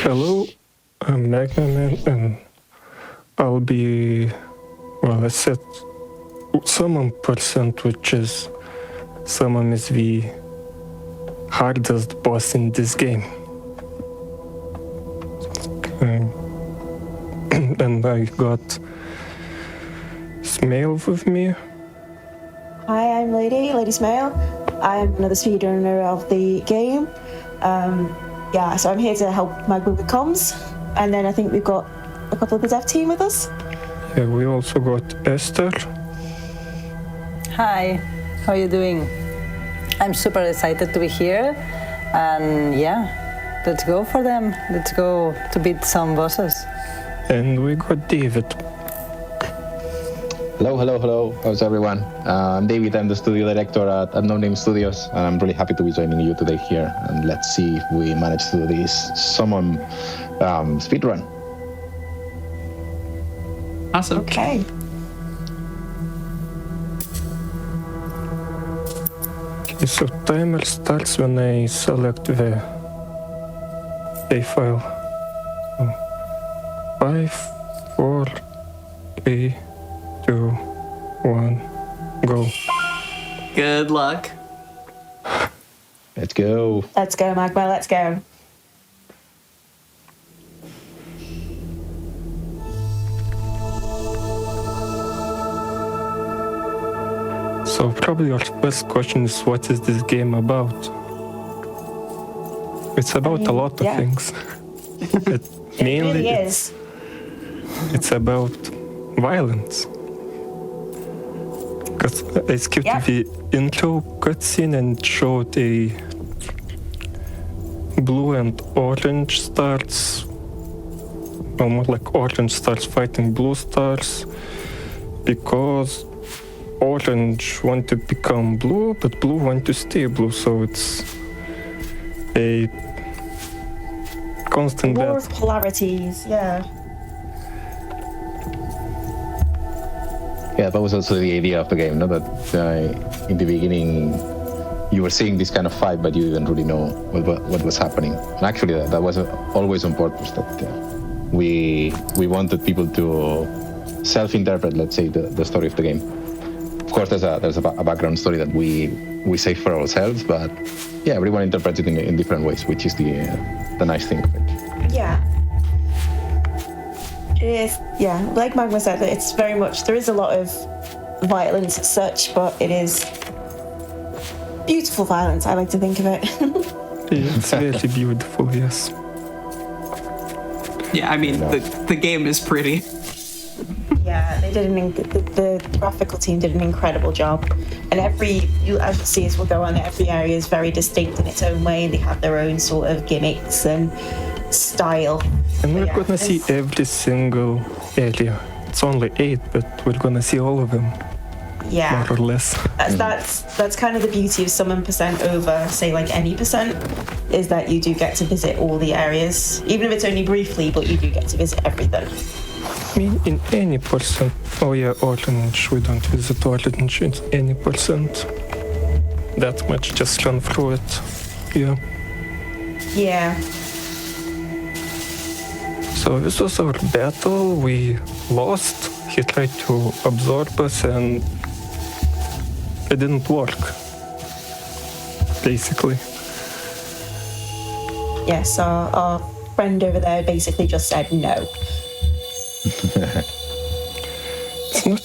Hello, I'm Magnaman, and I'll be, I set Summum percent, which is Summum is the hardest boss in this game. And I got Smail with me. Hi, I'm Lady Smail. I'm another speedrunner of the game. So I'm here to help Magma with comms, and then I think we've got a couple of the dev team with us. Yeah, we also got Esther. Hi, how are you doing? I'm super excited to be here, and let's go for them. Let's go to beat some bosses. And we got David. Hello. How's everyone? I'm David. I'm the studio director at No Name Studios, and I'm really happy to be joining you today here. And let's see if we manage to do this Summum speedrun. Awesome. Okay. Okay, so timer starts when I select the A file. 5, 4, 3, 2, 1, go. Good luck. Let's go. Let's go, Magma, let's go. So probably our first question is, what is this game about? It's about a lot of things. Mainly, really is. It's about violence. Because I skipped the intro cutscene and showed a blue and orange stars, or more like orange stars fighting blue stars, because orange want to become blue, but blue want to stay blue, so it's a constant War battle. of polarities, yeah. Yeah, that was also the idea of the game, no? That in the beginning you were seeing this kind of fight, but you didn't really know what was happening. And actually, that was always on purpose. That we wanted people to self-interpret, let's say, the story of the game. Of course, there's a background story that we say for ourselves, but yeah, everyone interprets it in different ways, which is the nice thing of it. Yeah. It is, like Magma said, it's very much, there is a lot of violence as such, but it is beautiful violence, I like to think of it. It's really beautiful, yes. Yeah, I mean, the game is pretty. Yeah, they did the graphical team did an incredible job, and as you see as we'll go on, every area is very distinct in its own way, and they have their own sort of gimmicks and style. And we're gonna see every single area. It's only 8, but we're gonna see all of them. Yeah, more or less. That's kind of the beauty of Summum percent over, say, like any percent, is that you do get to visit all the areas, even if it's only briefly, but you do get to visit everything. I mean, in any percent. Oh yeah, orange. We don't visit orange in any percent. That much, just run through it. Yeah. Yeah. So this was our battle. We lost. He tried to absorb us and it didn't work. Basically. Yes, our friend over there basically just said no. It's not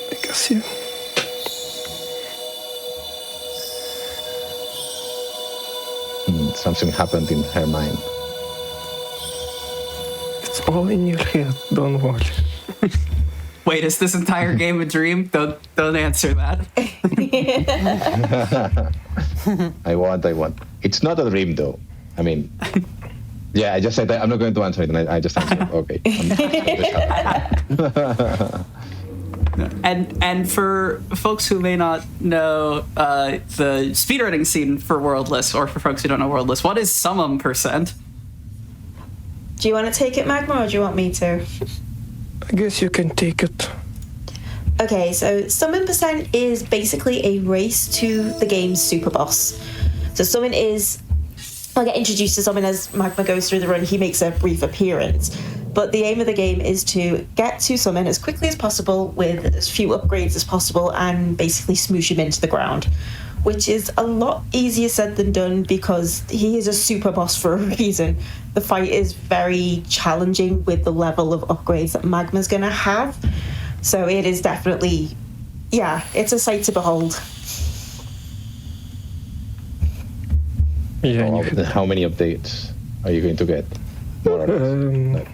because you. Something happened in her mind. It's all in your head, don't worry. Wait, is this entire game a dream? Don't answer that. I want. It's not a dream, though. I mean, yeah, I just said that I'm not going to answer it, and I just answered. Okay. And for folks who may not know the speedrunning scene for Worldless, or for folks who don't know Worldless, what is Summum percent? Do you want to take it, Magma, or do you want me to? I guess you can take it. Okay, so Summon percent is basically a race to the game's super boss. So Summon is I'll get introduced to someone as Magma goes through the run. He makes a brief appearance. But the aim of the game is to get to Summon as quickly as possible with as few upgrades as possible and basically smoosh him into the ground, which is a lot easier said than done because he is a super boss for a reason. The fight is very challenging with the level of upgrades that Magma's going to have. So it is definitely, yeah, it's a sight to behold. Yeah. How many updates are you going to get? More or less?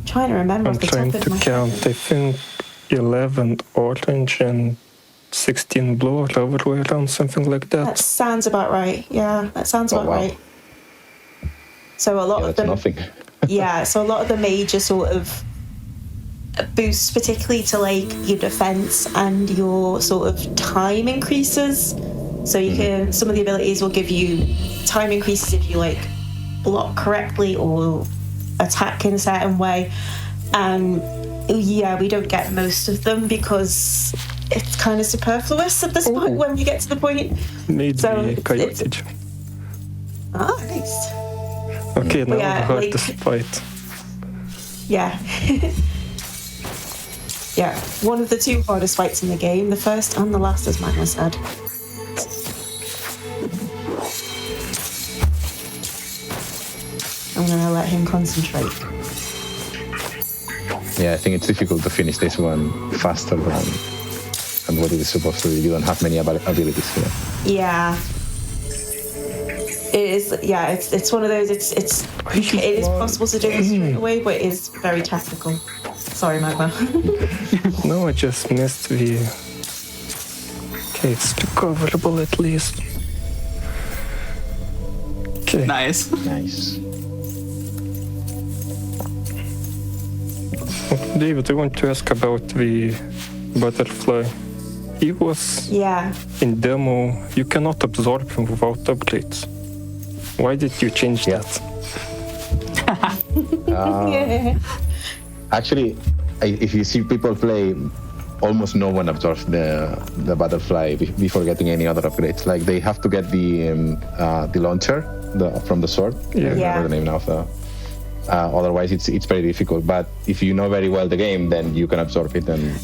Trying to remember I'm off the trying top of to my count. head. I think 11 orange and 16 blue or other way around, something like that. That sounds about right. Yeah, that sounds about wow. right. So a lot of That's them, nothing. yeah. So a lot of the major sort of boosts, particularly to like your defense and your sort of time increases. So you can, some of the abilities will give you time increases if you like block correctly or attack in a certain way. And yeah, we don't get most of them because it's kind of superfluous at this point when you get to the point. Maybe So coyote. Ah, nice. Okay, now yeah, the like- hardest fight. Yeah. Yeah, one of the two hardest fights in the game, the first and the last, as Magma said. I'm gonna let him concentrate. Yeah, I think it's difficult to finish this one faster than what it is supposed to be. You don't have many abilities here. Yeah. It is, yeah, it's one of those, it is possible to do this straight away, but it is very technical. Sorry, Magma. No, I just missed the... Okay, it's recoverable at least. Okay. Nice. Nice. David, I want to ask about the butterfly. He was Yeah. in demo. You cannot absorb him without upgrades. Why did you change that? Actually, if you see people play, almost no one absorbs the butterfly before getting any other upgrades. Like they have to get the launcher from the sword. Yeah. I remember the name now of the. Otherwise, it's very difficult. But if you know very well the game, then you can absorb it and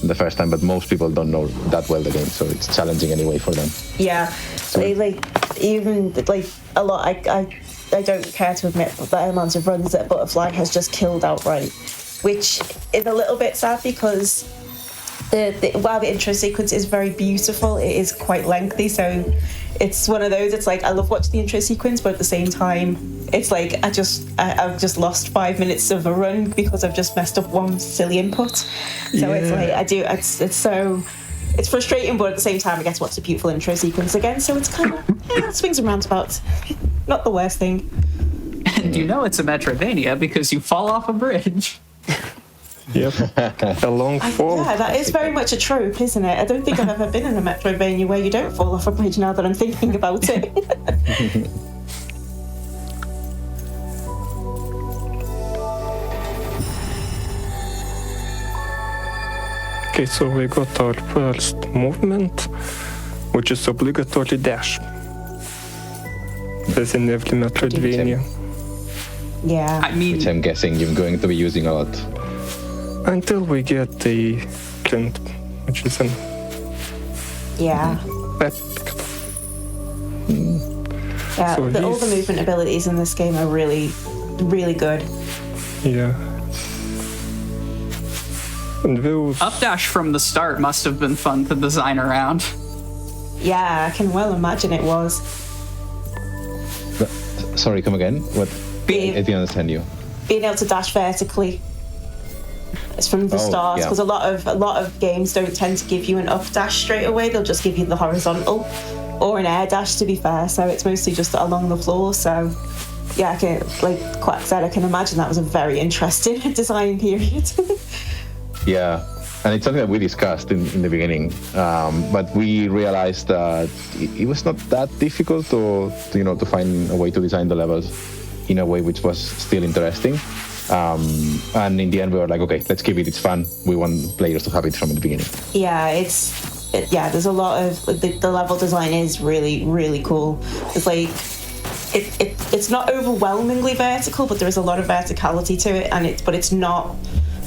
the first time. But most people don't know that well the game, so it's challenging anyway for them. Yeah. They like, even like a lot, I don't care to admit the amount of runs that Butterfly has just killed outright, which is a little bit sad because while the intro sequence is very beautiful, it is quite lengthy. So it's one of those, it's like I love watching the intro sequence, but at the same time, it's like I've just lost 5 minutes of a run because I've just messed up one silly input. So it's like it's frustrating, but at the same time I get to watch the beautiful intro sequence again. So it's kind of swings and roundabouts. Not the worst thing. And you know it's a Metroidvania because you fall off a bridge. Yep. A long fall. Yeah, that is very much a trope, isn't it? I don't think I've ever been in a Metroidvania where you don't fall off a bridge now that I'm thinking about it. Okay, so we got our first movement, which is obligatory dash. As in every Metroidvania. Yeah. I mean, Which I'm guessing you're going to be using a lot. Until we get the print, which is an Yeah. epic. Yeah, So all the he's- movement abilities in this game are really, really good. Yeah. And those... updash from the start must have been fun to design around. Yeah, I can well imagine it was. Sorry, come again? What? Being, I didn't understand you. being able to dash vertically. It's from the Oh, start, yeah. because a lot of games don't tend to give you an up dash straight away. They'll just give you the horizontal or an air dash, to be fair. So it's mostly just along the floor. So yeah, I can, like Quack said, I can imagine that was a very interesting design period. Yeah, and it's something that we discussed in the beginning, but we realized that it was not that difficult to find a way to design the levels in a way which was still interesting. And in the end, we were like, okay, let's give it its fun. We want players to have it from the beginning. Yeah, it's there's a lot of the level design is really, really cool. It's like it's not overwhelmingly vertical, but there is a lot of verticality to it, and it's not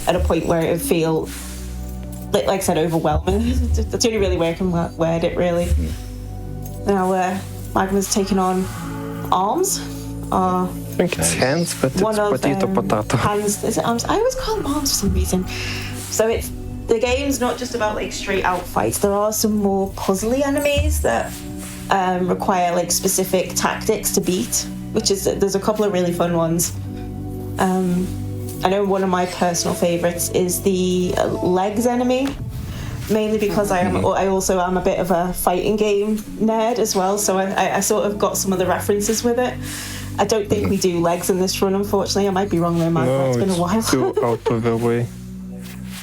at a point where it would feel like I said, overwhelming. That's the only really way I can word it, really. Now, Magma's taking on arms. I think it's hands, but it's potato. Hands. Is it arms? I always call them arms for some reason. So the game's not just about like straight out fights. There are some more puzzly enemies that require like specific tactics to beat. There's a couple of really fun ones. I know one of my personal favourites is the legs enemy, mainly because I also am a bit of a fighting game nerd as well, so I sort of got some of the references with it. I don't think we do legs in this run, unfortunately. I might be wrong there, Mike. No, it's been a while. Too out of the way.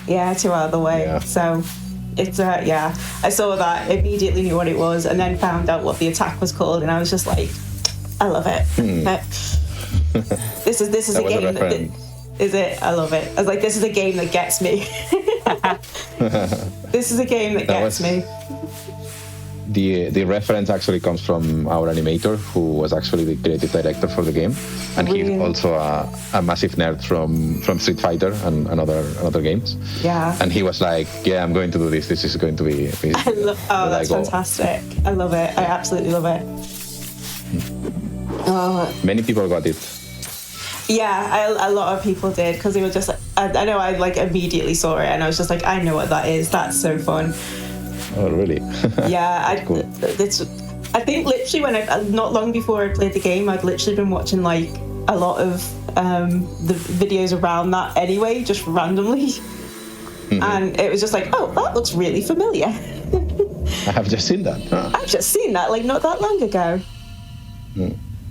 Yeah, too out of the way. Yeah. So it's I saw that, immediately knew what it was, and then found out what the attack was called, and I was just like, I love it. This is a game that. Is it? I love it. I was like, this is a game that gets me. This is a game that gets me. The reference actually comes from our animator, who was actually the creative director for the game, and he's also a massive nerd from Street Fighter and other games. Yeah. And he was like, "Yeah, I'm going to do this. This is going to be." That's fantastic. I love it. I absolutely love it. Many people got it. Yeah, a lot of people did, because they were just like, I know I like immediately saw it and I was just like, I know what that is. That's so fun. Oh, really? Yeah, cool. I think literally not long before I played the game, I'd literally been watching like a lot of the videos around that anyway, just randomly. And it was just like, oh, that looks really familiar. I have just seen that. Huh? I've just seen that like not that long ago.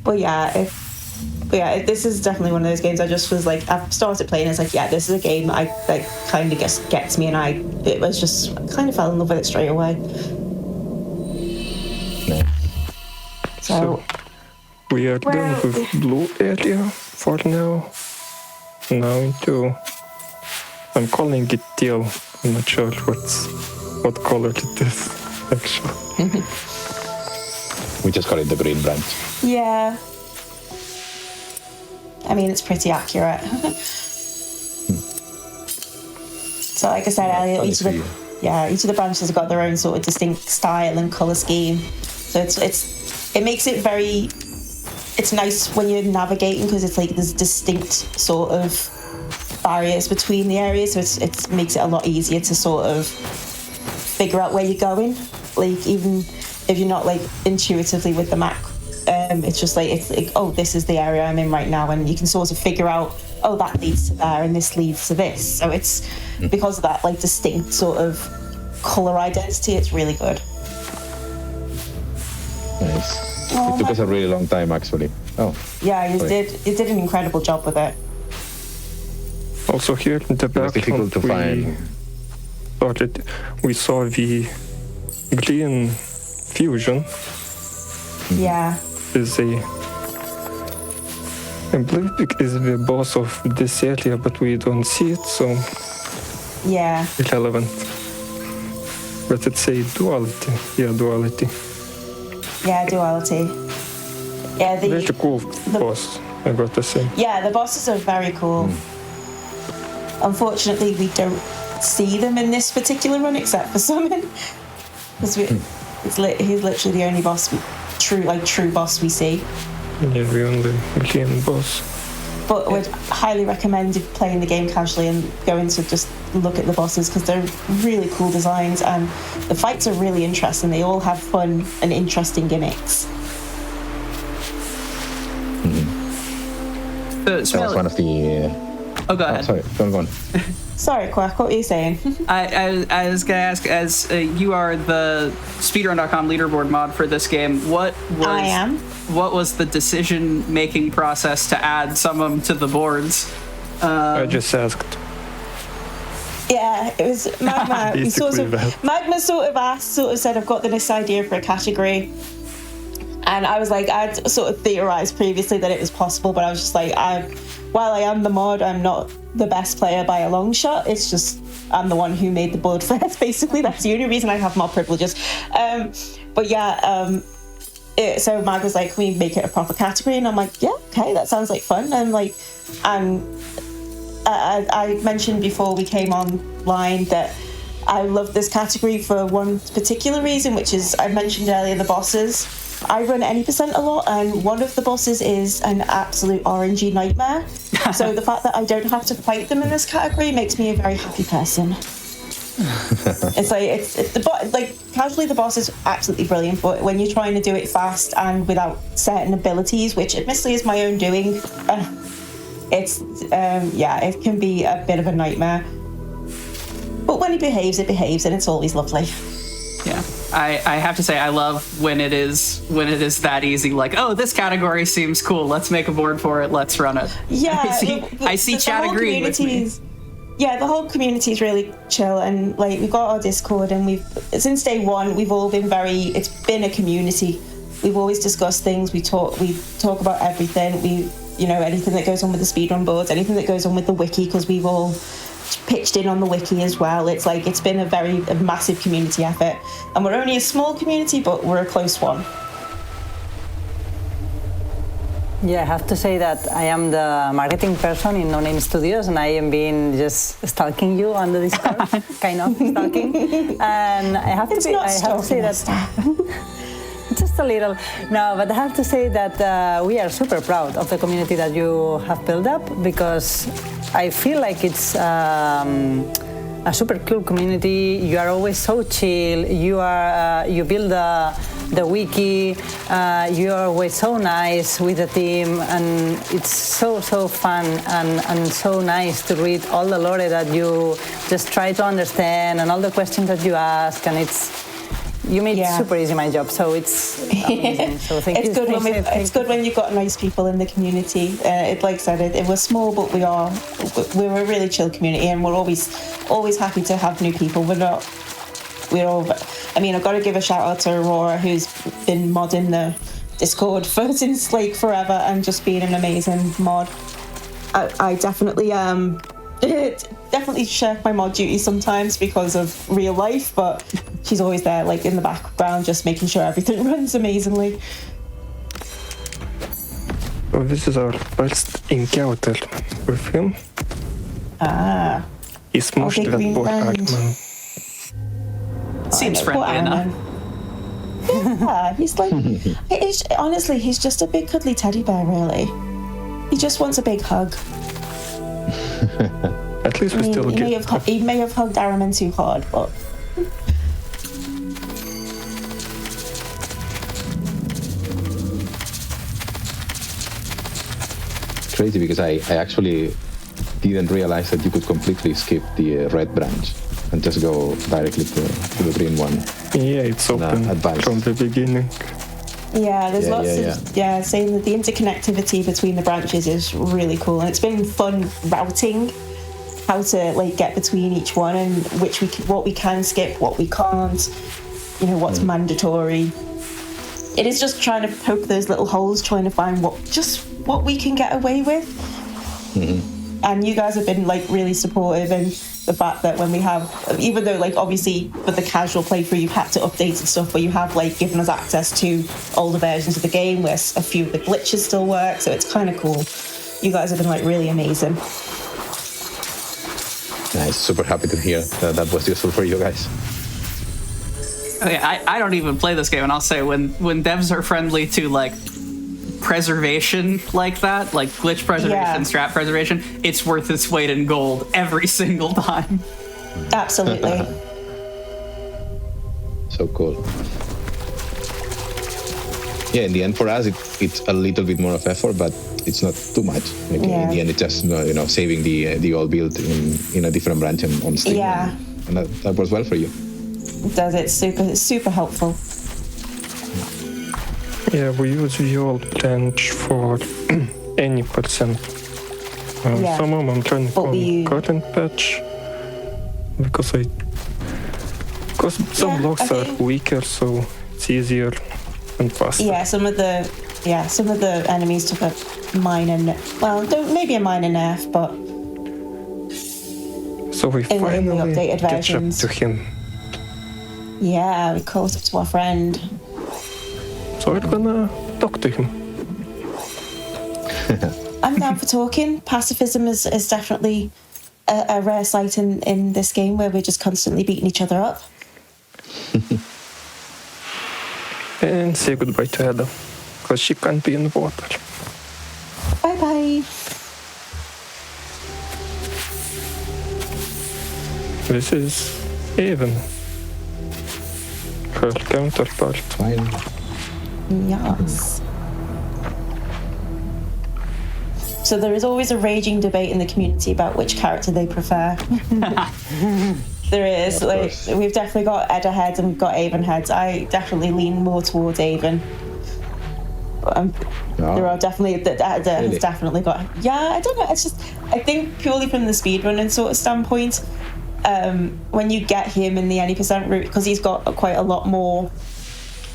But yeah, this is definitely one of those games I just was like, I've started playing, it's like, yeah, this is a game that kind of gets me, and I kind of fell in love with it straight away. So we are done with blue area for now. Now I'm calling it teal. I'm not sure what color it is, actually. We just call it the green branch. Yeah. I mean, it's pretty accurate. So, like I said earlier, each of the branches have got their own sort of distinct style and color scheme. So it makes it very. It's nice when you're navigating, because it's like there's distinct sort of barriers between the areas. So it makes it a lot easier to sort of figure out where you're going. Like, even if you're not like intuitively with the map. It's just like, it's like, oh, this is the area I'm in right now, and you can sort of figure out, oh, that leads to there and this leads to this. So it's because of that like distinct sort of color identity, it's really good. Nice. It took us a really long time, actually. Oh. Yeah, you did an incredible job with it. Also here in the background, difficult to find. We saw the green fusion. Yeah. I believe it is the boss of this area, but we don't see it, so yeah, irrelevant. But it's a duality. Yeah, duality. Yeah, duality. Yeah, very cool boss, I got to say. Yeah, the bosses are very cool. Unfortunately, we don't see them in this particular run, except for Summon, because he's literally the only boss. True boss we see. Yeah, the only game boss. But would highly recommend playing the game casually and going to just look at the bosses, because they're really cool designs and the fights are really interesting. They all have fun and interesting gimmicks. That was one of the... Oh, go ahead. Sorry, go on. Sorry, Quack, what were you saying? I was going to ask, as you are the speedrun.com leaderboard mod for this game, what was the decision-making process to add Summum to the boards? I just asked. Yeah, it was Magma. Magma sort of said, I've got this idea for a category. And I was like, I'd sort of theorised previously that it was possible, but I was just like, while I am the mod, I'm not the best player by a long shot. It's just I'm the one who made the board first, basically. That's the only reason I have more privileges. So Mag was like, can we make it a proper category? And I'm like, yeah, okay, that sounds like fun. And I mentioned before we came online that I love this category for one particular reason, which is, I mentioned earlier, the bosses. I run any percent a lot, and one of the bosses is an absolute orangey nightmare. So the fact that I don't have to fight them in this category makes me a very happy person. Casually the boss is absolutely brilliant, but when you're trying to do it fast and without certain abilities, which admittedly is my own doing, it can be a bit of a nightmare. But when it behaves, and it's always lovely. Yeah, I have to say I love when it is that easy. Like, oh, this category seems cool. Let's make a board for it. Let's run it. Yeah, I see Chad agreeing with me. Yeah, the whole community is really chill, and like we've got our Discord, and since day one we've all been it's been a community. We've always discussed things. We talk about everything. Anything that goes on with the speedrun boards, anything that goes on with the wiki, because we've all pitched in on the wiki as well. It's been a massive community effort, and we're only a small community, but we're a close one. Yeah, I have to say that I am the marketing person in No Name Studios, and I am being just stalking you on the Discord, kind of stalking. And I have to say that just a little. No, but I have to say that we are super proud of the community that you have built up, because I feel like it's a super cool community. You are always so chill. You build the wiki. You are always so nice with the team, and it's so fun and so nice to read all the lore that you just try to understand and all the questions that you ask, and you made it super easy my job, so it's amazing. So thank you. It's good when you've got nice people in the community. Like I said, it was small, but we're a really chill community, and we're always happy to have new people. I've got to give a shout out to Aurora, who's been modding the Discord since forever, and just being an amazing mod. I definitely definitely shirk my mod duties sometimes because of real life, but she's always there in the background, just making sure everything runs amazingly. So this is our first encounter with him. He smushed that board Ironman. Seems friendly enough. Yeah, he's honestly, he's just a big cuddly teddy bear, really. He just wants a big hug. At least we still get... He may have hugged Araman too hard, but... Crazy, because I actually didn't realize that you could completely skip the red branch and just go directly to the green one. Yeah, it's open from the beginning. Yeah, there's lots of saying that the interconnectivity between the branches is really cool, and it's been fun routing how to get between each one and what we can skip, what we can't, what's mandatory. It is just trying to poke those little holes, trying to find what we can get away with. Mm-hmm. And you guys have been really supportive, and the fact that when we have, even though obviously for the casual playthrough you've had to update and stuff, but you have given us access to older versions of the game where a few of the glitches still work, so it's kind of cool. You guys have been really amazing. Nice, super happy to hear that was useful for you guys. Okay, I don't even play this game, and I'll say when devs are friendly to preservation like that, glitch preservation, strat preservation, it's worth its weight in gold every single time. Absolutely. So cool. Yeah, in the end for us it's a little bit more of effort, but it's not too much. In the end it's just saving the old build in a different branch on Steam. Yeah. And that works well for you. It does. It's super helpful. Yeah, we use the old branch for any percent. Some of them I'm trying to on current patch because some blocks are weaker, so it's easier and faster. Yeah, some of the enemies took a minor, maybe a minor nerf, but So we in the finally updated catch up versions. to him. Yeah, we caught up to our friend. So we're gonna talk to him. I'm down for talking. Pacifism is definitely a rare sight in this game where we're just constantly beating each other up. And say goodbye to Edda, because she can't be in the water. Bye-bye. This is Aven, her counterpart. Fine. Yes. So there is always a raging debate in the community about which character they prefer. There is. Like, we've definitely got Edda heads and we've got Aven heads. I definitely lean more towards Aven. But there are definitely Edda has definitely got. Yeah, I don't know. It's just I think purely from the speedrunning sort of standpoint, when you get him in the any percent route, because he's got quite a lot more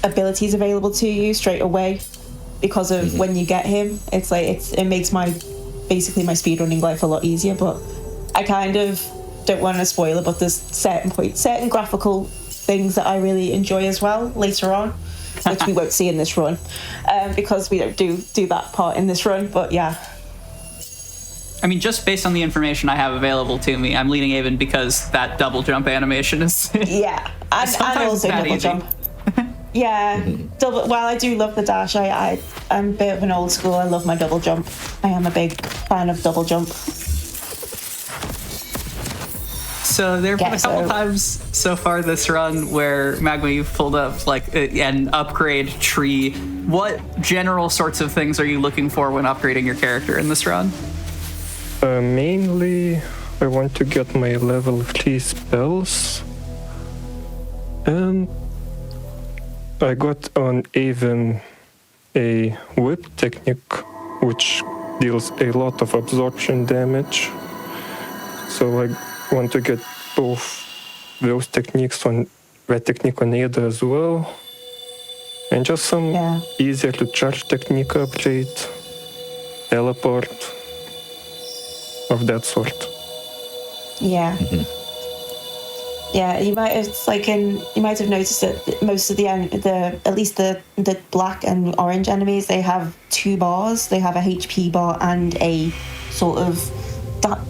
abilities available to you straight away. Because of when you get him, it's like it makes basically my speedrunning life a lot easier. But I kind of don't want to spoil it, but there's certain graphical things that I really enjoy as well later on, which we won't see in this run, because we don't do that part in this run. But yeah. I mean, just based on the information I have available to me, I'm leading Aven because that double jump animation is yeah, and also double jump. Yeah, while I do love the dash, I'm a bit of an old school. I love my double jump. I am a big fan of double jump. So there have been a couple times so far this run where, Magma, you've pulled up like an upgrade tree. What general sorts of things are you looking for when upgrading your character in this run? Mainly, I want to get my level 3 spells. And I got on Aven a whip technique, which deals a lot of absorption damage. So I want to get both those techniques on that technique on Edda as well. And just some easier to charge technique upgrade, teleport, of that sort. Yeah. Yeah, you might have noticed that most of at least the black and orange enemies, they have 2 bars. They have a HP bar and a sort of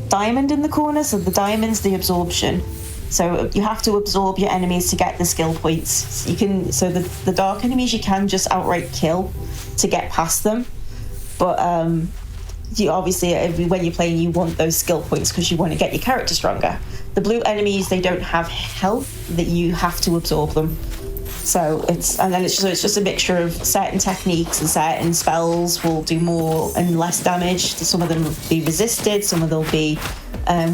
diamond in the corner. So the diamond's the absorption. So you have to absorb your enemies to get the skill points. So the dark enemies you can just outright kill to get past them, but you obviously when you're playing you want those skill points because you want to get your character stronger. The blue enemies, they don't have health, that you have to absorb them. So it's just a mixture of certain techniques and certain spells will do more and less damage. Some of them will be resisted, some of them will be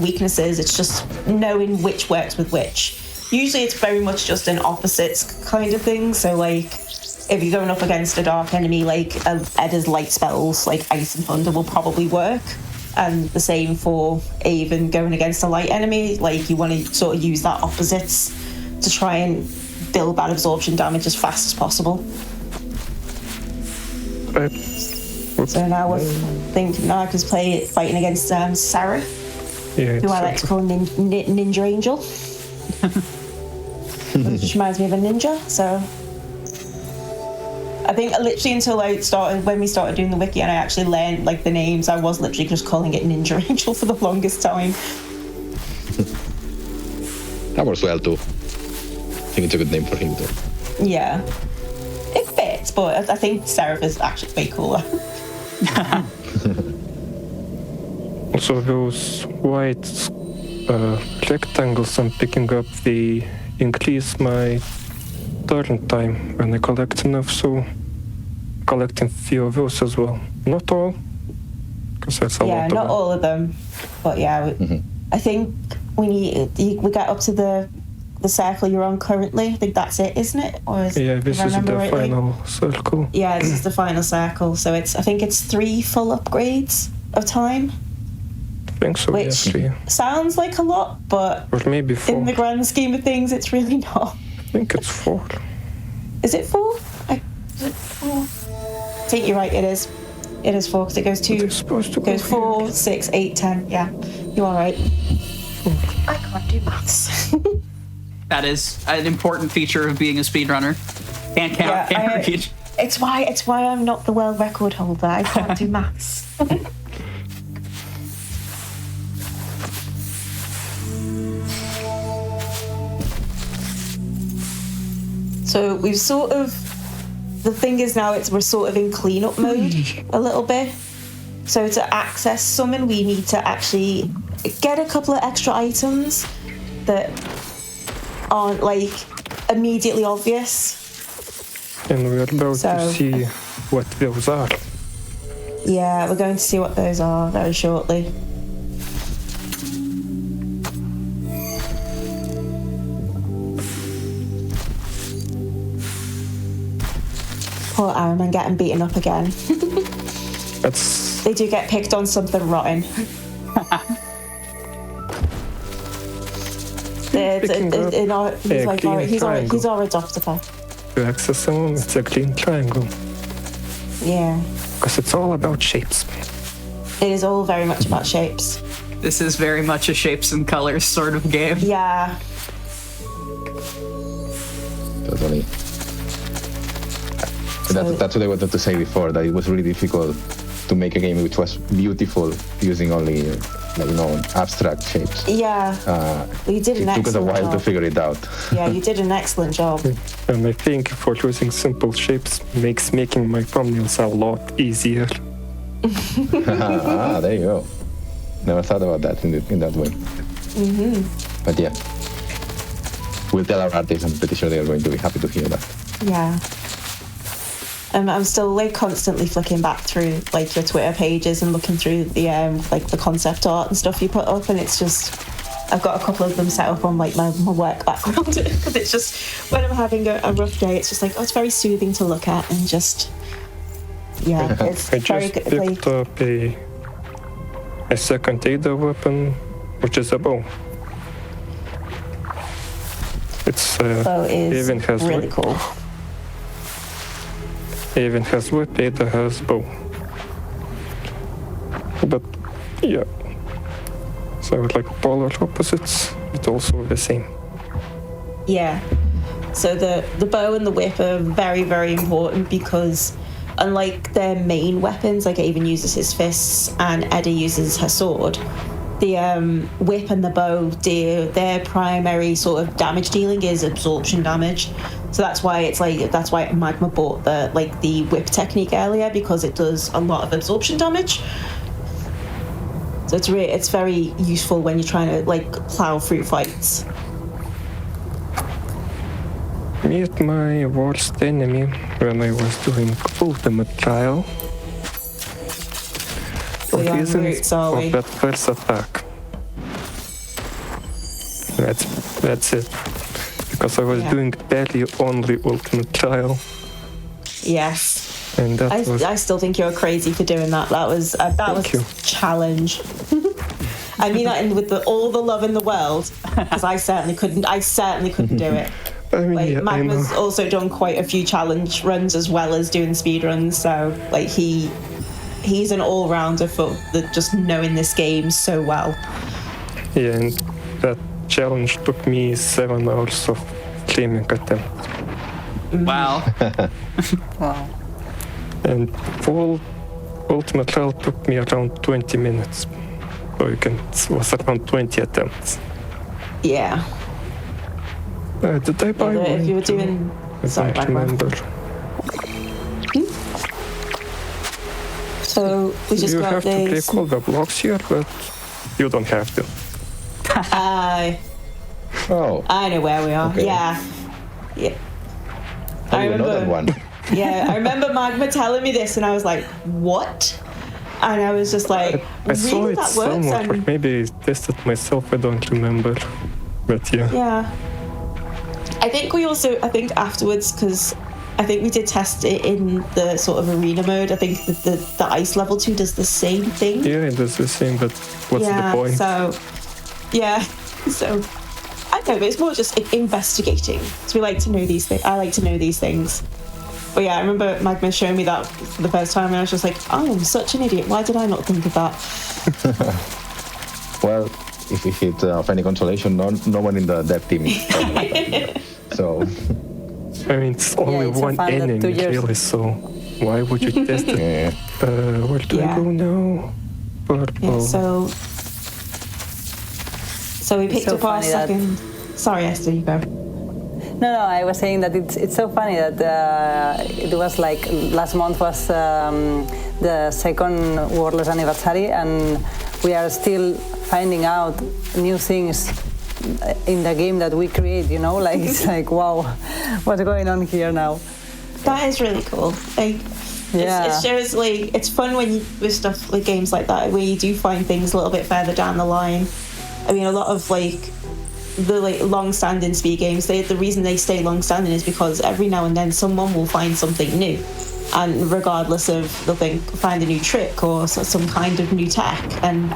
weaknesses. It's just knowing which works with which. Usually it's very much just an opposites kind of thing. So like if you're going up against a dark enemy, like Edda's light spells like Ice and Thunder will probably work. And the same for Aven going against a light enemy. Like you want to sort of use that opposites to try and build that absorption damage as fast as possible. So now I can play fighting against Sarah, who I like to call Ninja Angel. Which reminds me of a ninja, so I think literally until when we started doing the wiki and I actually learned like the names, I was literally just calling it Ninja Angel for the longest time. That works well too. I think it's a good name for him too. Yeah. It fits, but I think Seraph is actually way cooler. Also those white rectangles I'm picking up, they increase my turn time when I collect enough, so collecting few of those as well. Not all, because that's a lot of them. Yeah, not all of them, but yeah, I think we get up to the circle you're on currently. I think that's it, isn't it? Or this is the final circle. Yeah, this is the final circle, so I think it's 3 full upgrades of time. I think so, which 3. Sounds like a lot, but or maybe 4. In the grand scheme of things, it's really not. I think it's 4. Is it 4? Is it 4? I think you're right, it is. It is 4, because it goes 2. It's supposed to goes 4, 6, 8, 10. Yeah, you are right. I can't do maths. That is an important feature of being a speedrunner. Can't count, can't repeat. It's why I'm not the world record holder. I can't do maths. So we've sort of, the thing is now we're sort of in cleanup mode a little bit. So to access summon, we need to actually get a couple of extra items that aren't like immediately obvious. And we're about to see what those are. Yeah, we're going to see what those are very shortly. Poor Araman getting beaten up again. They do get picked on something rotten. He's our adopter. To access someone, it's a green triangle. Yeah. Because it's all about shapes. It is all very much about shapes. This is very much a shapes and colors sort of game. Yeah. Totally. That's what I wanted to say before, that it was really difficult to make a game which was beautiful using only, abstract shapes. Yeah. You did an excellent job. It took us a while to figure it out. Yeah, you did an excellent job. And I think for using simple shapes makes making my thumbnails a lot easier. There you go. Never thought about that in that way. Mm-hmm. But yeah, we'll tell our artists. I'm pretty sure they are going to be happy to hear that. Yeah. I'm still constantly flicking back through your Twitter pages and looking through the the concept art and stuff you put up, and it's just I've got a couple of them set up on my work background because it's just when I'm having a rough day, it's just it's very soothing to look at and just it's I very just good. picked up a second Edda weapon, which is a bow. It's bow is Aven has really cool. Aven has whip, Edda has bow. But yeah, so polar opposites, but also the same. Yeah. So the bow and the whip are very, very important because unlike their main weapons, Aven uses his fists and Edda uses her sword, the whip and the bow, their primary sort of damage dealing is absorption damage. So that's why that's why Magma bought the whip technique earlier, because it does a lot of absorption damage. So it's very useful when you're trying to plow through fights. Meet my worst enemy when I was doing ultimate trial. So you're on roots, are we? Of that first attack. That's it. Because I was doing barely only ultimate trial. Yes. And I still think you're crazy for doing that. That was a challenge. I mean that with all the love in the world, because I certainly couldn't do it. I mean, Magma's also done quite a few challenge runs as well as doing speed runs, so he's an all-rounder for just knowing this game so well. Yeah, and that challenge took me 7 hours of claiming attempt. Wow. Wow. And full ultimate trial took me around 20 minutes. So it was around 20 attempts. Yeah. Did I buy one? If you were doing... Sorry, I don't remember. So we just you got have to play this... all the blocks here, but you don't have to. I know where we are. Okay. Yeah. I remember one. Yeah, I remember Magma telling me this, and I was like, "What?" And I was just like, I saw "Really, it that works?" somewhere, And maybe I tested myself. I don't remember, but yeah. yeah, I think afterwards, because I think we did test it in the sort of arena mode. I think the ice level 2 does the same thing. Yeah, it does the same, but what's the point? So I don't know, it's more just investigating. So we like to know these things. I like to know these things. But yeah, I remember Magma showing me that for the first time, and I was just like, oh, I'm such an idiot. Why did I not think of that? Well, if it's of any consolation, no one in the dev team is probably. So I mean, it's only one enemy, really, so why would you test it? yeah. Where do I go now? Purple. Yeah, so we picked up our second. Sorry, Esther, you go. No, I was saying that it's so funny that it was like last month was the second Worldless anniversary, and we are still finding out new things in the game that we create, you know, like it's like, wow, what's going on here now? That is really cool. Like, it shows, like, it's fun when you, with stuff like games like that, where you do find things a little bit further down the line. I mean, a lot of like the like long-standing speed games, the reason they stay long-standing is because every now and then someone will find something new, and regardless of they'll find a new trick or some kind of new tech. And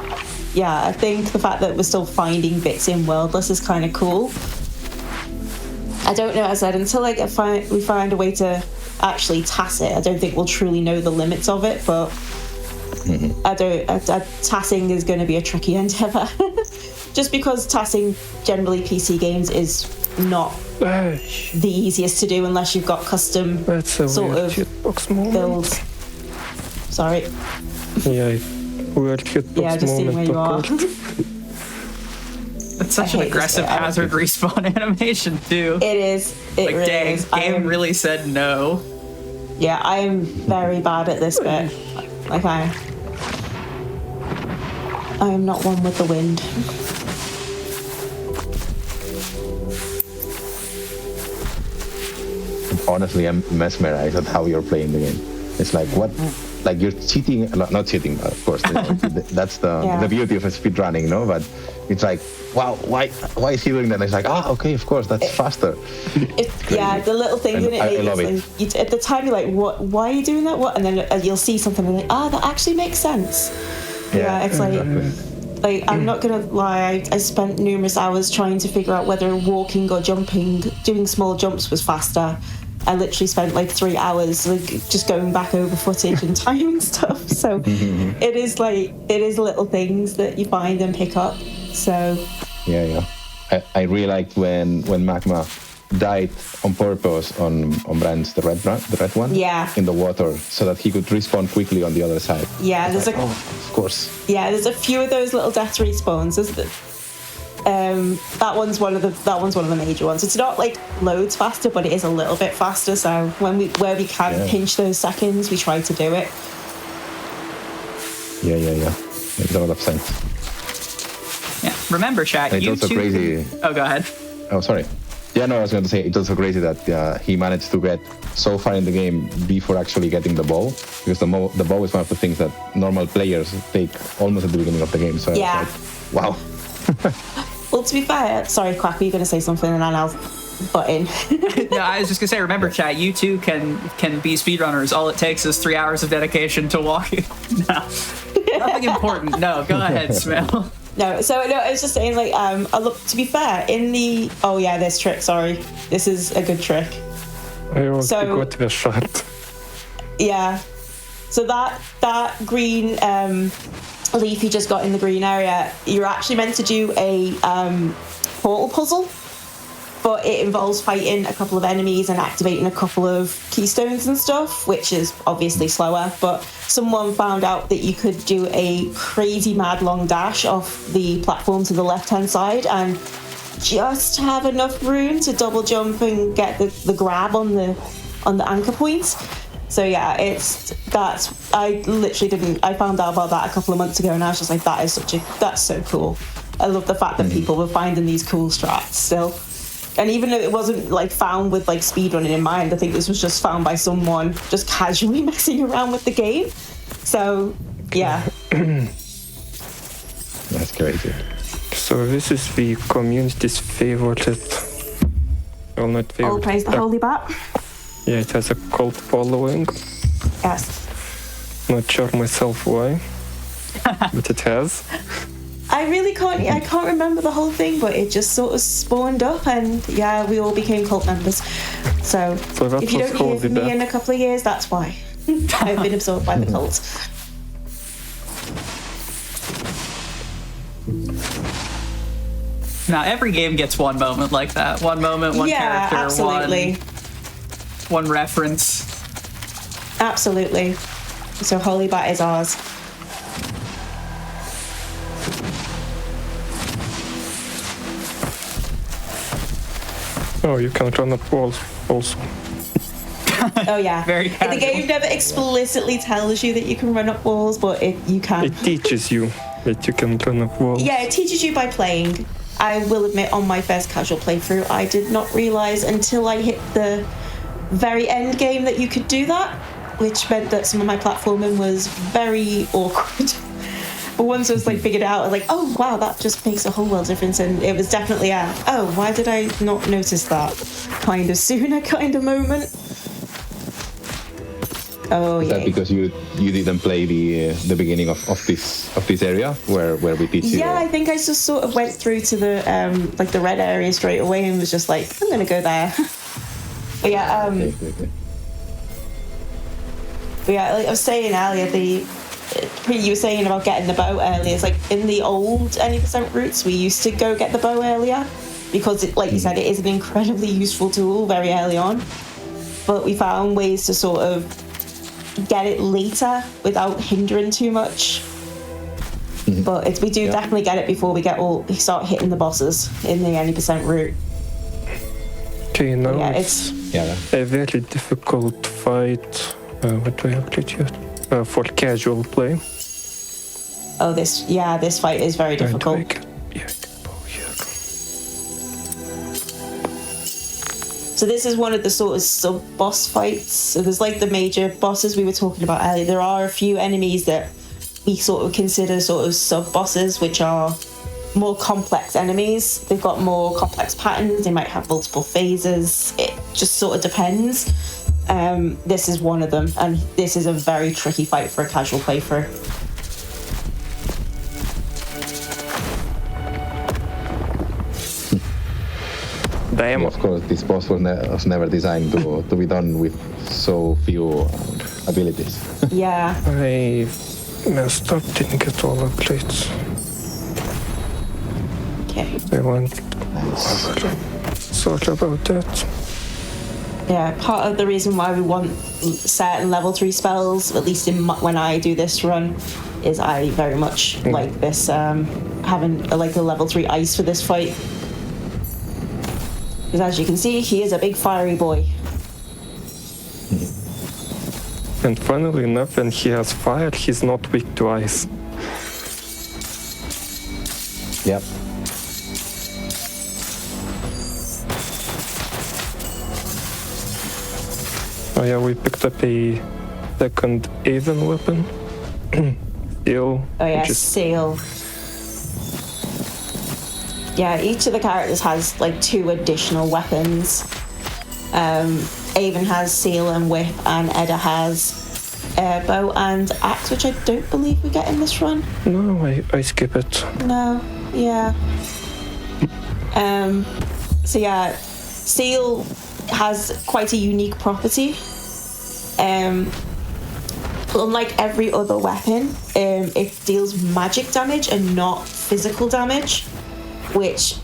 yeah, I think the fact that we're still finding bits in Worldless is kind of cool. I don't know, as I said, until like we find a way to actually task it, I don't think we'll truly know the limits of it. But tassing is going to be a tricky endeavor. Just because tassing generally PC games is not the easiest to do unless you've got custom sort of builds. Sorry. Yeah, weird hitbox yeah, just seeing where you are. It's such an aggressive hazard respawn animation too. It is. It like, really dang, is. game really said no. Yeah, I am very bad at this bit. Like I am not one with the wind. Honestly, I'm mesmerized at how you're playing the game. It's like, what? Like you're cheating, not cheating, of course. That's the beauty of speedrunning, no? But it's like, wow, why is he doing that? And it's like, okay, of course, that's faster. Yeah, the little thing in it. I love it. Like, at the time, you're like, what? Why are you doing that? What? And then you'll see something and you're like, that actually makes sense. Yeah, it's like. Like, I'm not gonna lie, I spent numerous hours trying to figure out whether walking or jumping, doing small jumps was faster. I literally spent like 3 hours like just going back over footage and timing stuff. So it is little things that you find and pick up. So yeah. I really liked when Magma died on purpose on Brands, the red one, in the water, so that he could respawn quickly on the other side. Yeah, there's like, of course. Yeah, there's a few of those little death respawns. That one's one of the major ones. It's not like loads faster, but it is a little bit faster. So where we can pinch those seconds, we try to do it. Yeah. Makes a lot of sense. Yeah. Remember, chat. It's also crazy. Oh, go ahead. Oh, sorry. Yeah, no, I was going to say it's also crazy that he managed to get so far in the game before actually getting the bow, because the bow is one of the things that normal players take almost at the beginning of the game. So yeah. It's like, wow. Well, to be fair, sorry, Quack, were you going to say something and then I'll butt in? No, I was just going to say, remember, chat, you too can be speedrunners. All it takes is 3 hours of dedication to walking. No, nothing important. No, go ahead, Smell. I was just saying, like, to be fair, this trick, sorry. This is a good trick. I got the shot. Yeah. So that green leaf you just got in the green area, you're actually meant to do a portal puzzle, but it involves fighting a couple of enemies and activating a couple of keystones and stuff, which is obviously slower. But someone found out that you could do a crazy mad long dash off the platform to the left-hand side and just have enough room to double jump and get the grab on the anchor points. So yeah, I found out about that a couple of months ago and I was just like, that's so cool. I love the fact that people were finding these cool strats still. And even though it wasn't like found with like speedrunning in mind, I think this was just found by someone just casually messing around with the game. So yeah. That's crazy. So this is the community's favorite. Well, not favorite. All praise the holy bat. Yeah, it has a cult following. Yes. Not sure myself why, but it has. I can't remember the whole thing, but it just sort of spawned up and yeah, we all became cult members. So if you don't hear from me in a couple of years, that's why. I've been absorbed by the cult. Now, every game gets one moment like that. One moment, one character, absolutely. one reference. Absolutely. So Holy Bat is ours. Oh, you can run up walls also. Oh yeah. Very The casual. game never explicitly tells you that you can run up walls, but you can. It teaches you that you can run up walls. Yeah, it teaches you by playing. I will admit, on my first casual playthrough, I did not realise until I hit the very end game that you could do that, which meant that some of my platforming was very awkward. But once I was figured it out, I was like, oh wow, that just makes a whole world difference. And it was definitely oh, why did I not notice that kind of sooner kind of moment? Oh Is yeah. that because you didn't play the beginning of this area where we teach you? Yeah, I think I just sort of went through to the the red area straight away and was just like, I'm gonna go there. But yeah, Okay. but yeah, like I was saying earlier, you were saying about getting the bow earlier. It's like in the old any % routes, we used to go get the bow earlier because, like you said, it is an incredibly useful tool very early on. But we found ways to sort of get it later without hindering too much. But we do definitely get it before we start hitting the bosses in the any % route. Okay, now Yeah, it's Yeah. a very difficult fight. What do I have to do? For casual play. Oh, this fight is very difficult. So this is one of the sort of sub-boss fights. So there's the major bosses we were talking about earlier. There are a few enemies that we sort of consider sort of sub-bosses, which are more complex enemies. They've got more complex patterns. They might have multiple phases. It just sort of depends. This is one of them, and this is a very tricky fight for a casual playthrough. Damn. Of course, this boss was never designed to be done with so few abilities. Yeah. I messed up, didn't get all upgrades. Okay. I went sorry about that. Yeah, part of the reason why we want certain level 3 spells, at least when I do this run, is I very much like this, having a level 3 ice for this fight. Because as you can see, he is a big fiery boy. And funnily enough, when he has fire, he's not weak to ice. Yep. Oh yeah, we picked up a second Aven weapon. Seal. Oh yeah, which is- Seal. Yeah, each of the characters has 2 additional weapons. Aven has Seal and Whip, and Edda has bow and axe, which I don't believe we get in this run. No, I skip it. No, yeah. So yeah, Seal has quite a unique property. Unlike every other weapon, it deals magic damage and not physical damage, which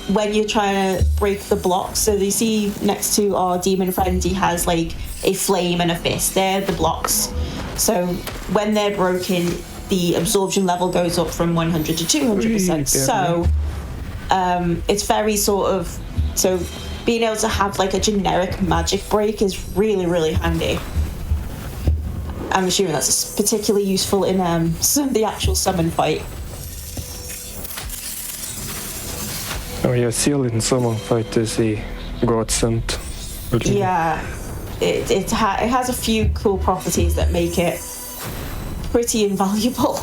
when you're trying to break the blocks, so you see next to our demon friend, he has a flame and a fist. They're the blocks. So when they're broken, the absorption level goes up from 100 to 200%. So it's very so being able to have a generic magic break is really, really handy. I'm assuming that's particularly useful in the actual summon fight. Oh yeah, Seal in summon fight is a godsend. Really. Yeah, it has a few cool properties that make it pretty invaluable.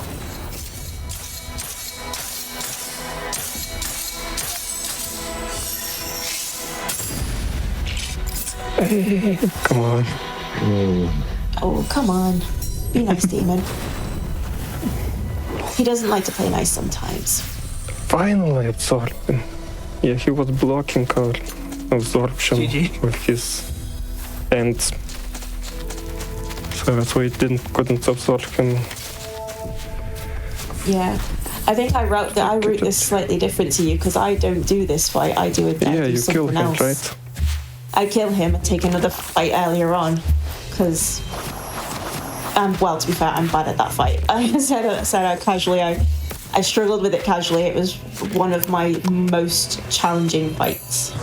Hey, come on. Oh, come on. Be nice, demon. He doesn't like to play nice sometimes. Finally absorbed him. Yeah, he was blocking our absorption GG. with his hands. So that's why it couldn't absorb him. Yeah. I think I route this slightly different to you because I don't do this fight. I do it. Yeah, you kill him, else. right? I kill him and take another fight earlier on because, well, to be fair, I'm bad at that fight. I said out casually. I struggled with it casually. It was one of my most challenging fights.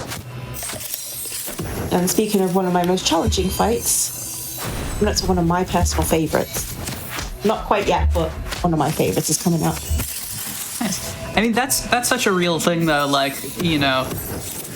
And speaking of one of my most challenging fights, that's one of my personal favourites. Not quite yet, but one of my favourites is coming up. I mean, that's such a real thing, though. Like, you know,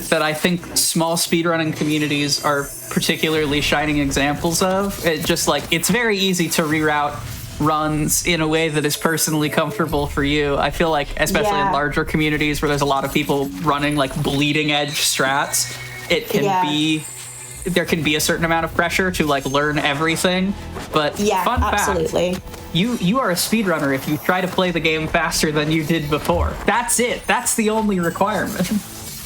that I think small speedrunning communities are particularly shining examples of. It just like it's very easy to reroute runs in a way that is personally comfortable for you. I feel like, especially in larger communities where there's a lot of people running like bleeding edge strats, it can be. There can be a certain amount of pressure to like learn everything, but fun absolutely. fact, you are a speedrunner if you try to play the game faster than you did before. That's it. That's the only requirement.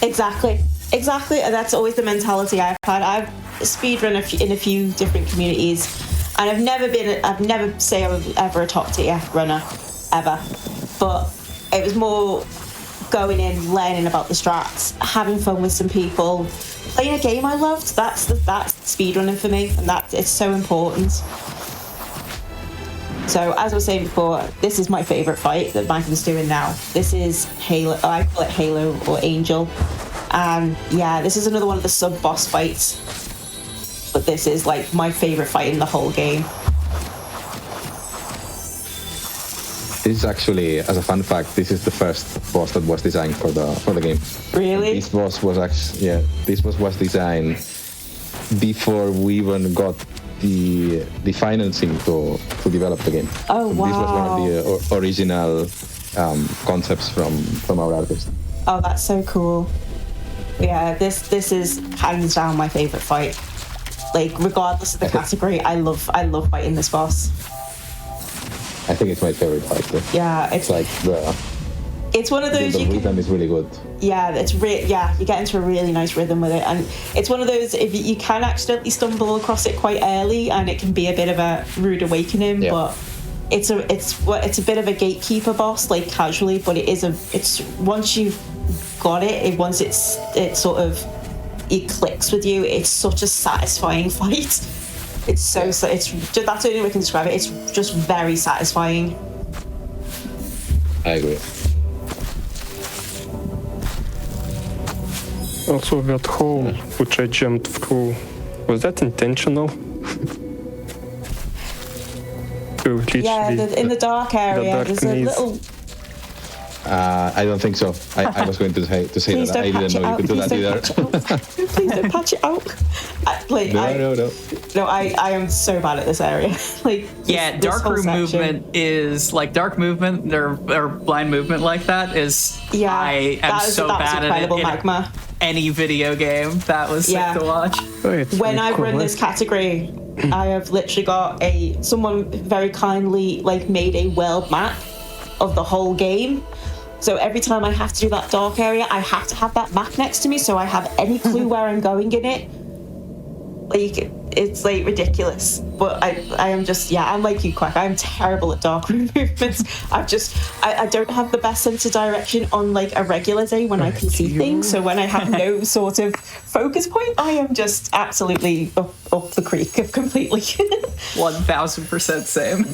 Exactly. And that's always the mentality I've had. I've speedrun in a few different communities, and I've never say I was ever a top tier runner, ever. But it was more going in, learning about the strats, having fun with some people, playing a game I loved. That's speedrunning for me, and it's so important. So as I was saying before, this is my favourite fight that Michael's doing now. This is Halo. I call it Halo or Angel. And this is another one of the sub-boss fights. But this is like my favourite fight in the whole game. This is actually, as a fun fact, this is the first boss that was designed for the game. Really? And this boss was actually this boss was designed before we even got the financing to develop the game. Oh, so wow. This was one of the original concepts from our artist. Oh, that's so cool. Yeah, this is hands down my favourite fight. Like, regardless of the category, I love fighting this boss. I think it's my favorite fight too. Yeah, it's like it's one of those the rhythm is really good. Yeah, you get into a really nice rhythm with it, and it's one of those if you can accidentally stumble across it quite early, and it can be a bit of a rude awakening. Yeah. But it's a bit of a gatekeeper boss, like casually, but it's once you've got it, once it clicks with you, it's such a satisfying fight. It's that's the only way I can describe it. It's just very satisfying. I agree. Also, that hole which I jumped through, was that intentional? To reach in the dark area, there's a little. I don't think so. I was going to say that I didn't know you could do that either. Please don't patch it out. No, I am so bad at this area. Dark room movement is like dark movement or blind movement like that is. Yeah, I am so bad at it. Magma. Any video game that was sick to watch. When I run this category, I have literally got someone very kindly made a world map of the whole game. So every time I have to do that dark area, I have to have that map next to me so I have any clue where I'm going in it. It's ridiculous. But I am just, I'm like you, Quack. I'm terrible at dark room movements. I don't have the best sense of direction on a regular day when I can see things. So when I have no sort of focus point, I am just absolutely up the creek completely. 1000% same.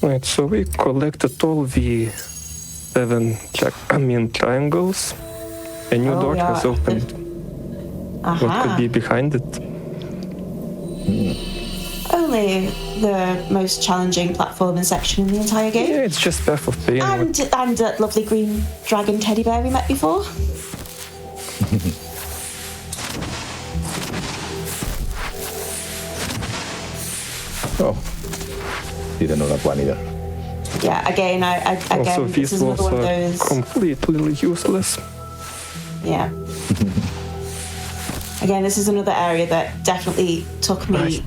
Right, so we collected all the 7 triangles. A new door has opened. What could be behind it? Only the most challenging platforming section in the entire game. Yeah, it's just Path of Pain. And that lovely green dragon teddy bear we met before. Oh. Didn't know that one either. Yeah, again, also, this is another one of those completely useless. Yeah. Again, this is another area that definitely took me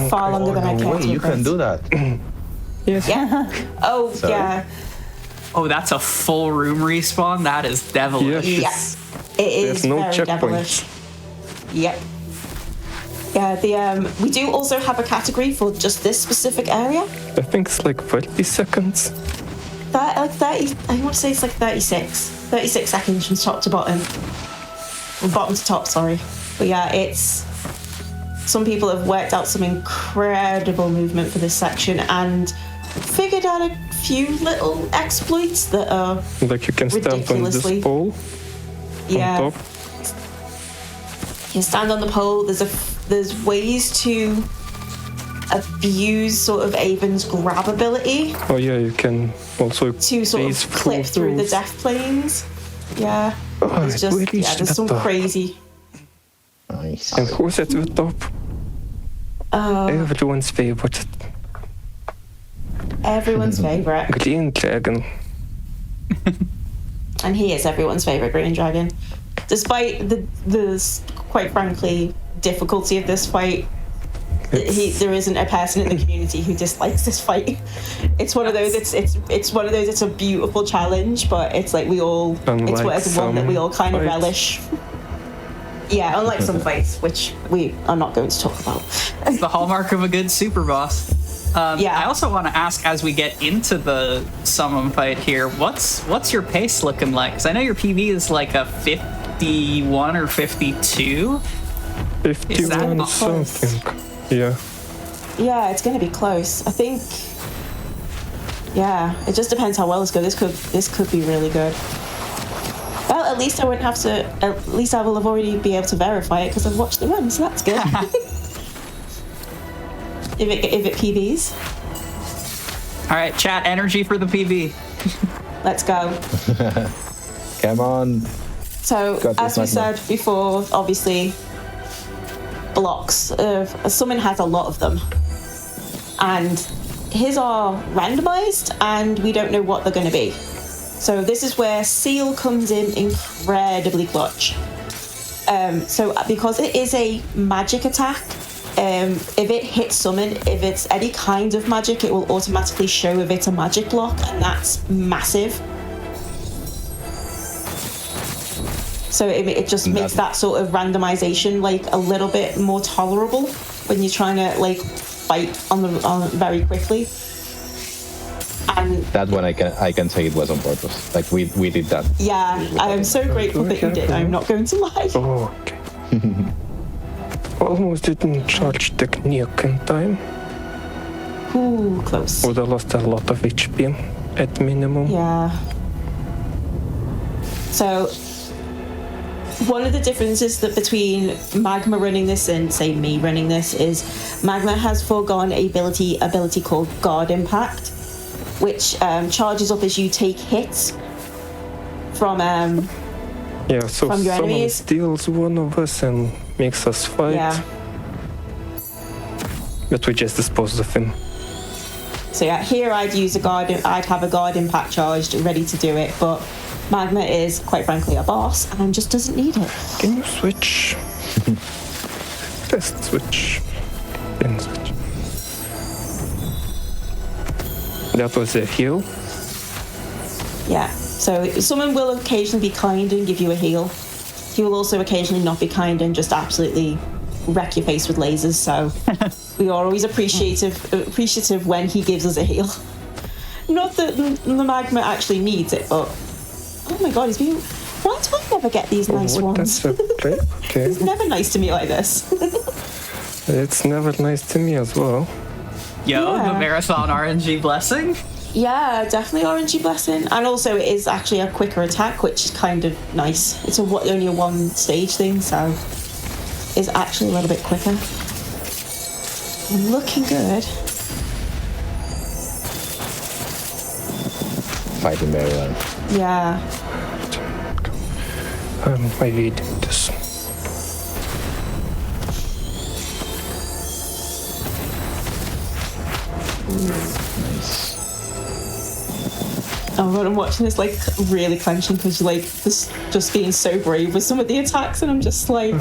far longer than I cared to. You can do that. Yes. Yeah. Oh, sorry. Yeah. Oh, that's a full room respawn. That is devilish. Yes. It is. There's no very devilish. Yep. Yeah, we do also have a category for just this specific area. I think it's 30 seconds. that like 30. I want to say it's like 36 seconds from top to bottom, from bottom to top. Sorry, but yeah, it's. Some people have worked out some incredible movement for this section and figured out a few little exploits that are like you can stand on this pole. Yeah. On top. You can stand on the pole. There's ways to abuse sort of Aven's grab ability. Oh yeah, you can also to sort of clip through the death planes. Yeah. It's just there's some crazy. Nice. And who's at the top? Everyone's favorite. Everyone's favorite. Green Dragon. And he is everyone's favorite Green Dragon. Despite the quite frankly difficulty of this fight, there isn't a person in the community who dislikes this fight. It's one of those. It's one of those. It's a beautiful challenge, but it's like we all. It's one that we all kind of relish. Yeah, unlike some fights, which we are not going to talk about. It's the hallmark of a good super boss. Yeah. I also want to ask, as we get into the summon fight here, what's your pace looking like? Because I know your PB is like a 51 or 52. 51 something. Yeah. Yeah, it's going to be close. I think. Yeah, it just depends how well this goes. This could be really good. Well, at least I won't have to. At least I will have already be able to verify it because I've watched the run, so that's good. if it PBs. All right, chat, energy for the PB. Let's go. Come on. So, as we said before, obviously, blocks. A summon has a lot of them, and his are randomized, and we don't know what they're going to be. So this is where Seal comes in incredibly clutch. So because it is a magic attack, if it hits summon, if it's any kind of magic, it will automatically show if it's a magic block, and that's massive. So it just makes that sort of randomization like a little bit more tolerable when you're trying to like fight on very quickly. And that one I can say it was on purpose. Like we did that. Yeah, I am so grateful that you did. I'm not going to lie. Oh, okay. Almost didn't charge technique in time. Ooh, close. Would have lost a lot of HP at minimum. Yeah. So one of the differences that between Magma running this and say me running this is Magma has foregone a ability called Guard Impact, which charges up as you take hits from so from your someone enemies. steals one of us and makes us fight. Yeah. But we just dispose of him. So yeah, here I'd have a Guard Impact charged ready to do it, but Magma is quite frankly a boss and just doesn't need it. Can you switch? Just switch. Then switch. That was a heal. Yeah, so someone will occasionally be kind and give you a heal. He will also occasionally not be kind and just absolutely wreck your face with lasers, so we are always appreciative when he gives us a heal. Not that the Magma actually needs it, but oh my god, why do I never get these nice ones? That's okay. It's never nice to me like this. It's never nice to me as well. The Marathon RNG Blessing? Yeah, definitely RNG Blessing. And also it is actually a quicker attack, which is kind of nice. It's only a one stage thing, so it's actually a little bit quicker. Looking good. Fighting very well. Yeah. I read this. Nice. Oh god, I'm watching this like really clenching because like this just being so brave with some of the attacks, and I'm just like,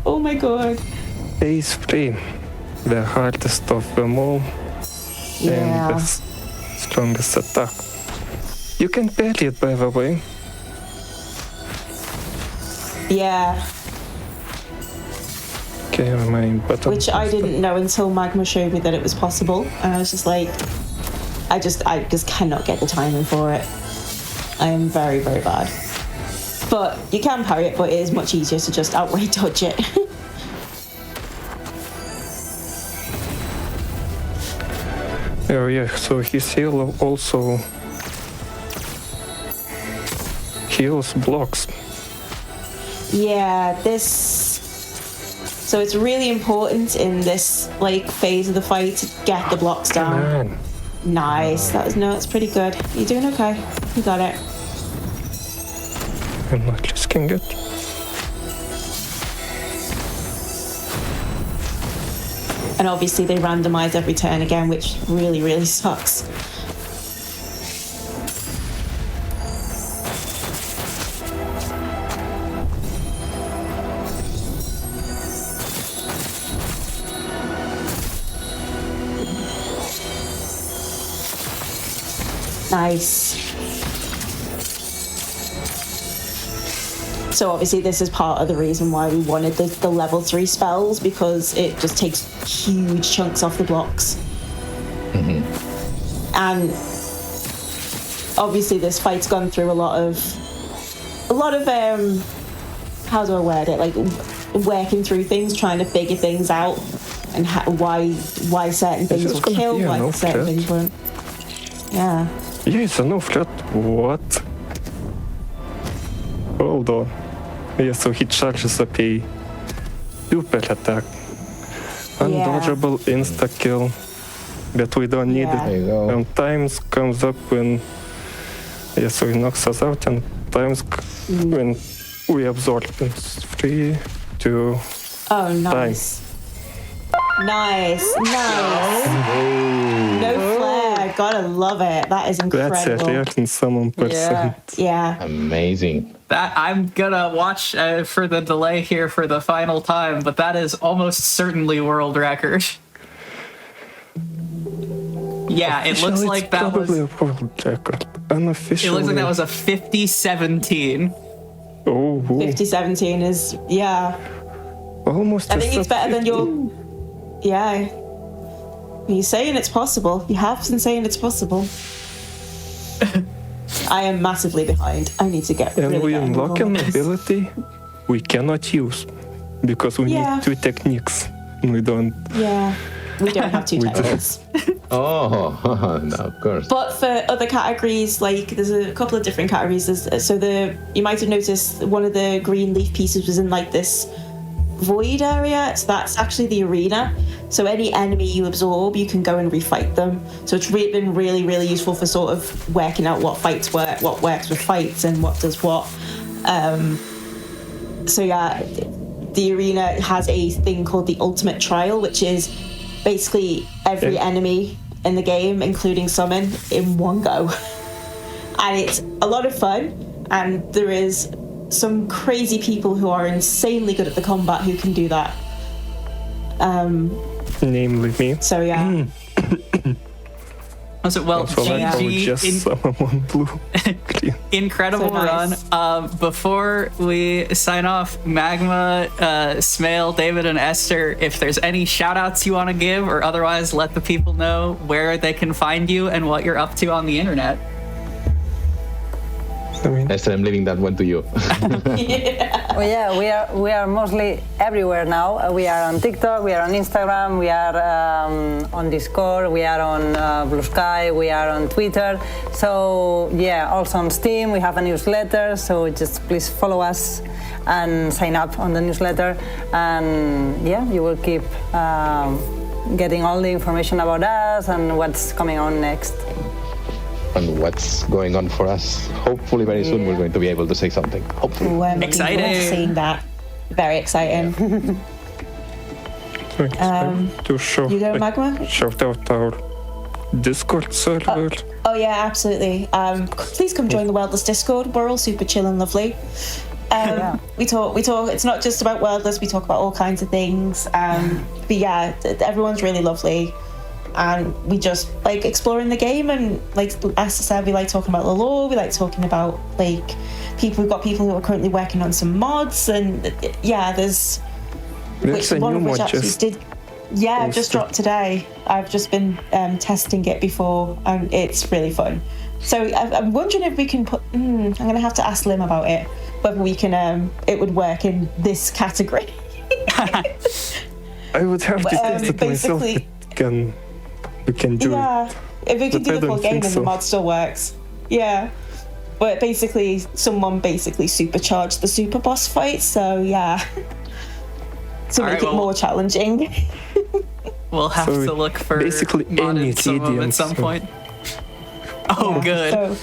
oh my god. Phase 3, the hardest of them all, and the strongest attack. You can parry it, by the way. Yeah. Okay, my button. Which I didn't know until Magma showed me that it was possible, and I was just like, I just cannot get the timing for it. I am very, very bad. But you can parry it, but it is much easier to just outright dodge it. Oh yeah, so his heal also heals blocks. Yeah, so it's really important in this like phase of the fight to get the blocks down. Man. Nice. That's pretty good. You're doing okay. You got it. I'm not risking it. And obviously they randomize every turn again, which really, really sucks. Nice. So obviously this is part of the reason why we wanted the level 3 spells, because it just takes huge chunks off the blocks. Mm-hmm. And obviously this fight's gone through a lot of how do I word it, like working through things, trying to figure things out, and why certain things will kill, why certain things won't. Yeah. Yeah, it's a no threat. What? Hold on. Yeah, so he charges up a super attack. Undodgeable insta-kill. But we don't need Yeah. There you go. it. And times comes up when... Yeah, so he knocks us out, and times when we absorb it. 3, 2... Oh, nice. Nice. No flare. Gotta love it. That is That's a incredible. rare in Summum percent. Yeah. Amazing. That I'm gonna watch for the delay here for the final time, but that is almost certainly world record. Yeah, it looks Officially, like it's that probably was. a world record. Unofficially... It looks like that was a 50-17. Oh, 50-17 is, yeah. almost I a think it's better than your... Yeah. You're saying it's possible. You have been saying it's possible. I am massively behind. I need to get And really we get unlock an involved with this. ability we cannot use because we Yeah. need 2 techniques. We don't. Yeah. We don't have 2 We don't. techniques. Oh, no, of course. But for other categories, like there's a couple of different categories. You might have noticed one of the green leaf pieces was in like this void area. So that's actually the arena. So any enemy you absorb, you can go and refight them. So it's been really, really useful for sort of working out what fights work, what works with fights, and what does what. So yeah, the arena has a thing called the ultimate trial, which is basically every enemy in the game, including summon, in one go. And it's a lot of fun, and there is some crazy people who are insanely good at the combat who can do that. Namely me. So yeah. Was it well? So I probably just summon one blue. Green. Incredible So nice. run. Before we sign off, Magma, Smail, David, and Esther, if there's any shout outs you want to give, or otherwise let the people know where they can find you and what you're up to on the internet. I mean, Esther, I'm leaving that one to you. Oh yeah, we are mostly everywhere now. We are on TikTok, we are on Instagram, we are on Discord, we are on Blue Sky, we are on Twitter. So yeah, also on Steam, we have a newsletter. So just please follow us and sign up on the newsletter. And yeah, you will keep getting all the information about us and what's coming on next. And what's going on for us. Hopefully very soon we're going to be able to say something. Hopefully. Ooh, I'm looking forward to Exciting. seeing that. Very exciting. to show, You go, Magma? shout out our Discord server. Oh yeah, absolutely. Please come join the Worldless Discord. We're all super chill and lovely. We talk. It's not just about Worldless. We talk about all kinds of things. But yeah, everyone's really lovely, and we just like exploring the game. And like Esther said, we like talking about the lore. We like talking about like people. We've got people who are currently working on some mods, and yeah, there's There's a one new of which mod actually just did. Yeah, I've just dropped today. I've just been testing it before, and it's really fun. So I'm wondering if we can put. I'm going to have to ask Lim about it, whether we can. It would work in this category. I would have to test it myself. We can do it. If we can do the full game, then the mod still works. Yeah. But basically, someone supercharged the super boss fight, so yeah. To make it more challenging. We'll have to look for basically any Summum at some point. Oh, good.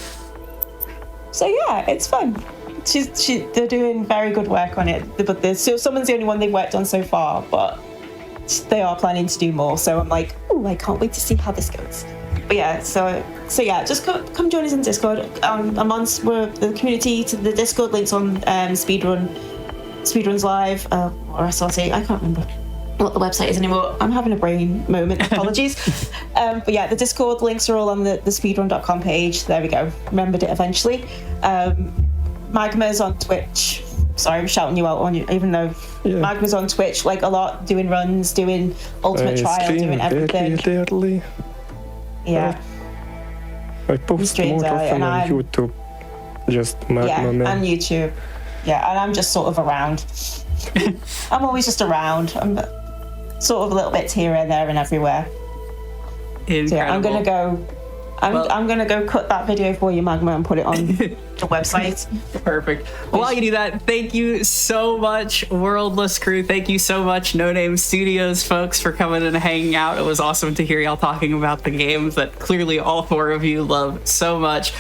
So yeah, it's fun. They're doing very good work on it. But someone's the only one they've worked on so far, but they are planning to do more. So I'm like, oh, I can't wait to see how this goes. But yeah, so yeah, just come join us in Discord. The community to the Discord links on Speedruns Live or SRT. I can't remember what the website is anymore. I'm having a brain moment. Apologies. But yeah, the Discord links are all on the speedrun.com page. There we go. Remembered it eventually. Magma's on Twitch. Sorry, I'm shouting you out on you, even though Magma's on Twitch like a lot, doing runs, doing Ultimate Trial, doing everything. Rarely. Yeah. I post more often on YouTube. Just Magma Man. And YouTube. Yeah, and I'm just sort of around. I'm always just around. I'm sort of a little bit here and there and everywhere. Incredible. So yeah, I'm gonna go. I'm gonna go cut that video for you, Magma, and put it on the website. Perfect. While you do that, thank you so much, Worldless crew. Thank you so much, No Name Studios folks, for coming and hanging out. It was awesome to hear y'all talking about the games that clearly all four of you love so much.